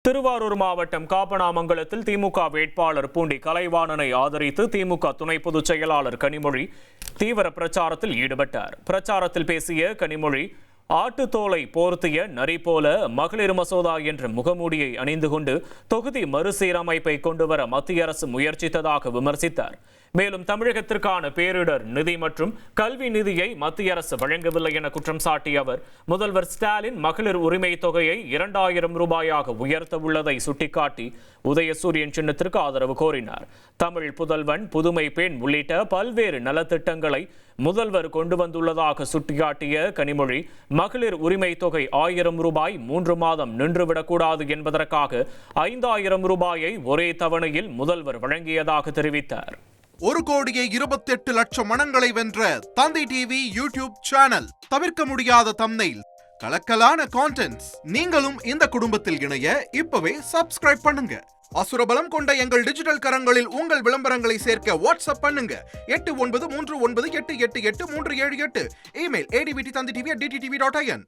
திருவாரூர் மாவட்டம் காப்பனாமங்கலத்தில் திமுக வேட்பாளர் பூண்டி கலைவாணனை ஆதரித்து திமுக துணை பொதுச் செயலாளர் கனிமொழி தீவிர பிரச்சாரத்தில் ஈடுபட்டார். பிரச்சாரத்தில் பேசிய கனிமொழி, ஆட்டுத்தோலை போர்த்திய நரி போல மகளிர் மசோதா என்ற முகமூடியை அணிந்து கொண்டு தொகுதி மறுசீரமைப்பை கொண்டுவர மத்திய அரசு முயற்சித்ததாக விமர்சித்தார். மேலும் தமிழகத்திற்கான பேரிடர் நிதி மற்றும் கல்வி நிதியை மத்திய அரசு வழங்கவில்லை என குற்றம் சாட்டிய அவர், முதல்வர் ஸ்டாலின் மகளிர் உரிமை தொகையை 2000 ரூபாயாக உயர்த்த உள்ளதை சுட்டிக்காட்டி உதயசூரியன் சின்னத்திற்கு ஆதரவு கோரினார். தமிழ் புதல்வன், புதுமை பெண் உள்ளிட்ட பல்வேறு நலத்திட்டங்களை முதல்வர் கொண்டு வந்துள்ளதாக சுட்டிக்காட்டிய கனிமொழி, மகளிர் உரிமை தொகை 1000 ரூபாய் 3 மாதம் நின்றுவிடக்கூடாது என்பதற்காக 5000 ரூபாயை ஒரே தவணையில் முதல்வர் வழங்கியதாக தெரிவித்தார். 1,28,00,000 மனங்களை வென்ற தந்தி டிவி யூடியூப் சேனல். தவிர்க்க முடியாத தம்ப்நெயில், கலக்கலான கான்டென்ட்ஸ். நீங்களும் இந்த குடும்பத்தில் இணைய இப்பவே சப்ஸ்கிரைப் பண்ணுங்க. அசுரபலம் கொண்ட எங்கள் டிஜிட்டல் கரங்களில் உங்கள் விளம்பரங்களை சேர்க்க வாட்ஸ்அப் பண்ணுங்க. 8939888838. Email advtthanditv@dttv.in.